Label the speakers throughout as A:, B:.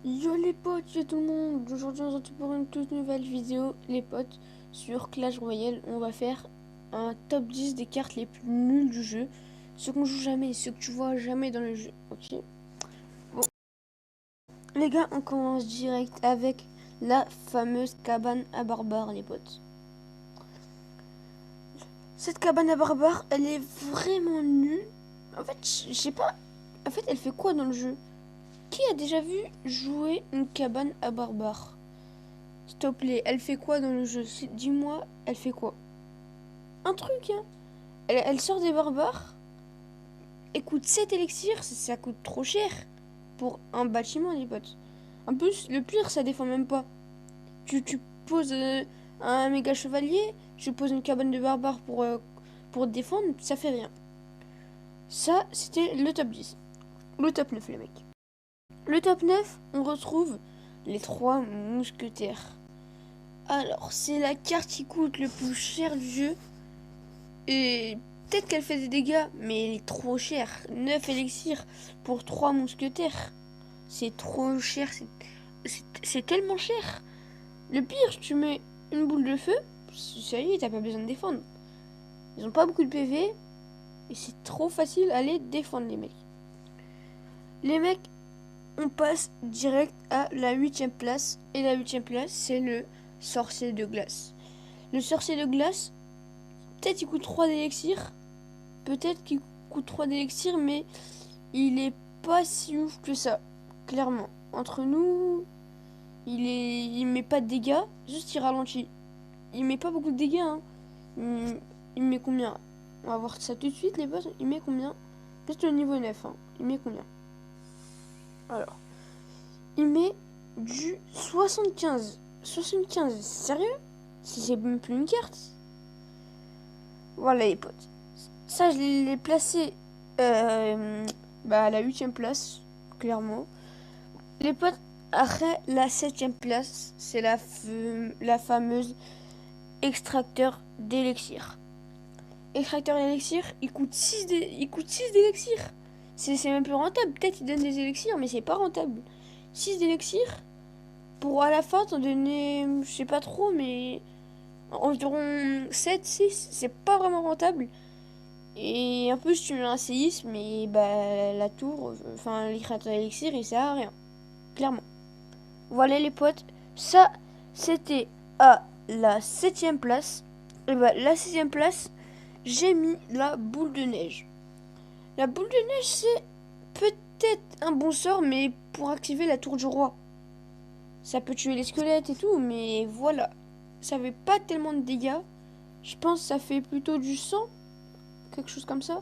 A: Yo les potes, yo tout le monde. Aujourd'hui on se retrouve pour une toute nouvelle vidéo les potes sur Clash Royale. On va faire un top 10 des cartes les plus nulles du jeu. Ceux qu'on joue jamais, ceux que tu vois jamais dans le jeu. Ok. Bon. Les gars, on commence direct avec la fameuse cabane à barbares les potes. Cette cabane à barbares, elle est vraiment nulle. En fait, je sais pas. En fait, elle fait quoi dans le jeu? Qui a déjà vu jouer une cabane à barbares? S'il te plaît, elle fait quoi dans le jeu? Dis-moi, elle fait quoi? Un truc, hein. Elle sort des barbares. Écoute, 7 élixirs, ça coûte trop cher pour un bâtiment, les potes. En plus, le pire, ça défend même pas. Tu poses un méga chevalier, tu poses une cabane de barbares pour te défendre, ça fait rien. Ça, c'était le top 10. Le top 9, les mecs. Le top 9, on retrouve les 3 mousquetaires. Alors, c'est la carte qui coûte le plus cher du jeu. Et peut-être qu'elle fait des dégâts, mais elle est trop chère. 9 élixirs pour 3 mousquetaires. C'est trop cher. C'est tellement cher. Le pire, tu mets une boule de feu, ça y est, t'as pas besoin de défendre. Ils ont pas beaucoup de PV. Et c'est trop facile à les défendre, les mecs. Les mecs, on passe direct à la 8ème place. Et la 8ème place, c'est le sorcier de glace. Le sorcier de glace, peut-être il coûte 3 d'élixirs. Peut-être qu'il coûte 3 d'élixirs, mais il est pas si ouf que ça. Clairement. Entre nous, il met pas de dégâts, juste il ralentit. Il met pas beaucoup de dégâts, hein. Il met combien? On va voir ça tout de suite, les boss. Il met combien? Juste le niveau 9, hein. Il met combien? Alors. Il met du 75. 75, sérieux? C'est même plus une carte. Voilà, les potes. Ça, je l'ai placé à la 8ème place, clairement. Les potes, après la 7ème place, c'est la fameuse extracteur d'élixir. Extracteur d'élixir, il coûte 6 d'élixir. C'est même plus rentable. Peut-être il donne des élixirs, mais c'est pas rentable. 6 d'élixir pour à la fin t'en donner, je sais pas trop, mais environ 7, 6, c'est pas vraiment rentable. Et en plus, tu mets un séisme, mais bah, la tour, enfin, les créateurs d'élixir, il sert à rien. Clairement. Voilà les potes, ça, c'était à la 7ème place. Et bah, la 6ème place, j'ai mis la boule de neige. La boule de neige, c'est peut-être un bon sort, mais pour activer la tour du roi. Ça peut tuer les squelettes et tout, mais voilà. Ça fait pas tellement de dégâts. Je pense que ça fait plutôt du sang. Quelque chose comme ça.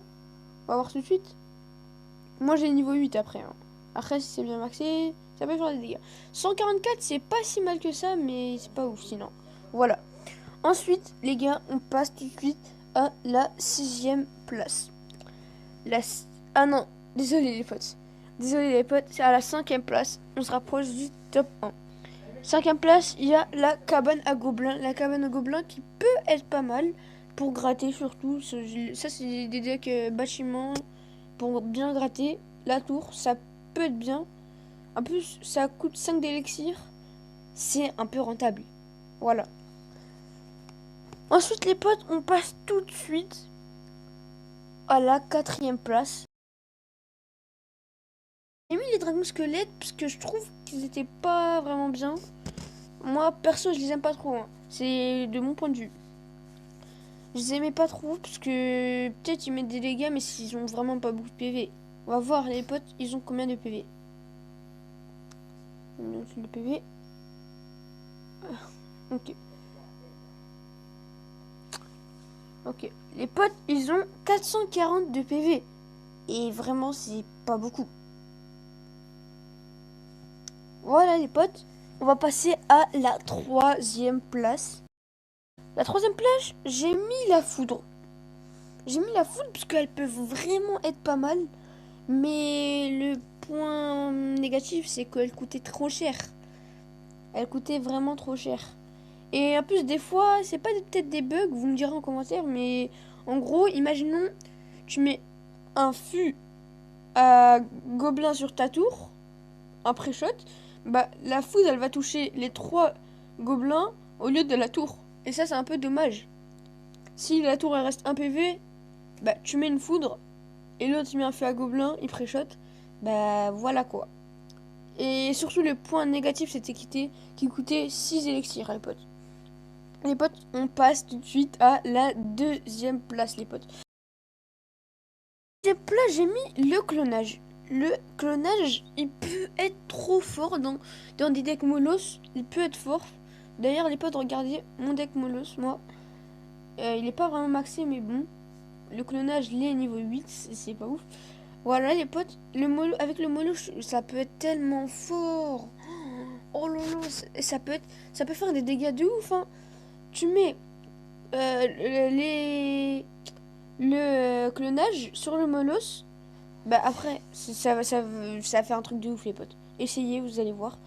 A: On va voir tout de suite. Moi j'ai niveau 8 après. Hein. Après si c'est bien maxé, ça peut faire des dégâts. 144 c'est pas si mal que ça, mais c'est pas ouf sinon. Voilà. Ensuite les gars, on passe tout de suite à la 6ème place. Ah non, désolé les potes. Désolé les potes, c'est à la 5ème place. On se rapproche du top 1. 5ème place, il y a la cabane à gobelins. La cabane à gobelins qui peut être pas mal pour gratter surtout. Ça, c'est des decks bâtiments pour bien gratter. La tour, ça peut être bien. En plus, ça coûte 5 d'élixir. C'est un peu rentable. Voilà. Ensuite, les potes, on passe tout de suite à la 4ème place. J'ai mis les dragons squelettes parce que je trouve qu'ils étaient pas vraiment bien. Moi, perso, je les aime pas trop. Hein. C'est de mon point de vue. Je les aimais pas trop parce que peut-être ils mettent des dégâts, mais s'ils ont vraiment pas beaucoup de PV. On va voir les potes, ils ont combien de PV. Le PV. Ok. Ok. Les potes, ils ont 440 de PV. Et vraiment, c'est pas beaucoup. Voilà les potes. On va passer à la 3ème place. La 3ème place, j'ai mis la foudre. J'ai mis la foudre parce qu'elles peuvent vraiment être pas mal. Mais le point négatif, c'est qu'elle coûtait trop cher. Elle coûtait vraiment trop cher. Et en plus, des fois, c'est pas peut-être des bugs, vous me direz en commentaire, mais en gros, imaginons, tu mets un fût à gobelin sur ta tour, un pré-shot, bah la foudre elle va toucher les 3 gobelins au lieu de la tour. Et ça c'est un peu dommage. Si la tour elle reste 1 PV, bah tu mets une foudre et l'autre il met un feu à gobelin, il pré-shot, bah voilà quoi. Et surtout le point négatif c'était qui coûtait 6 élixirs les potes. Les potes, on passe tout de suite à la 2e place les potes. Deuxième place j'ai mis le clonage. Le clonage, il peut être trop fort dans des decks molos. Il peut être fort. D'ailleurs, les potes, regardez mon deck molos, moi. Il est pas vraiment maxé, mais bon. Le clonage, il est niveau 8, c'est pas ouf. Voilà, les potes, avec le molo, ça peut être tellement fort. Oh là là, ça peut faire des dégâts de ouf. Hein. Tu mets le clonage sur le molos. Bah après, ça fait un truc de ouf les potes. Essayez, vous allez voir.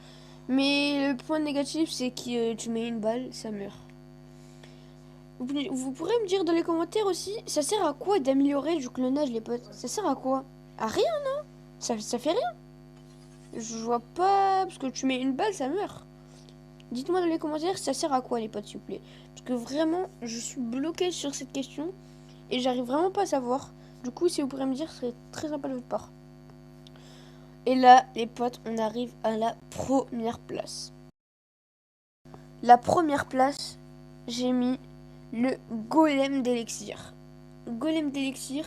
A: Mais le point négatif, c'est que tu mets une balle, ça meurt. Vous pourrez me dire dans les commentaires aussi, ça sert à quoi d'améliorer du clonage les potes? Ça sert à quoi? À rien, non? Ça fait rien. Je vois pas, parce que tu mets une balle, ça meurt. Dites-moi dans les commentaires, ça sert à quoi les potes s'il vous plaît? Parce que vraiment, je suis bloqué sur cette question et j'arrive vraiment pas à savoir. Du coup, si vous pourrez me dire, ce serait très sympa de votre part. Et là, les potes, on arrive à la première place. La première place, j'ai mis le golem d'élixir. Golem d'élixir,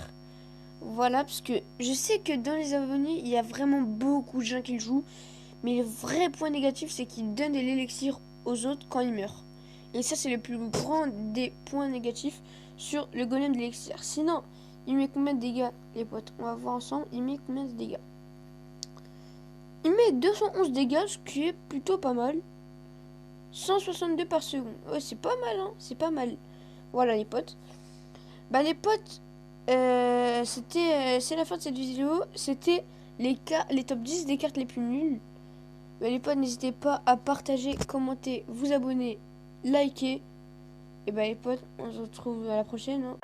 A: voilà, parce que je sais que dans les abonnés, il y a vraiment beaucoup de gens qui le jouent. Mais le vrai point négatif, c'est qu'il donne de l'élixir aux autres quand ils meurent. Et ça, c'est le plus grand des points négatifs sur le golem d'élixir. Sinon, il met combien de dégâts, les potes? On va voir ensemble, il met combien de dégâts? Il met 211 dégâts, ce qui est plutôt pas mal. 162 par seconde. Ouais, c'est pas mal, hein. C'est pas mal. Voilà, les potes. Bah, les potes, c'est la fin de cette vidéo. C'était les top 10 des cartes les plus nulles. Bah, les potes, n'hésitez pas à partager, commenter, vous abonner, liker. Et bah, les potes, on se retrouve à la prochaine. Hein.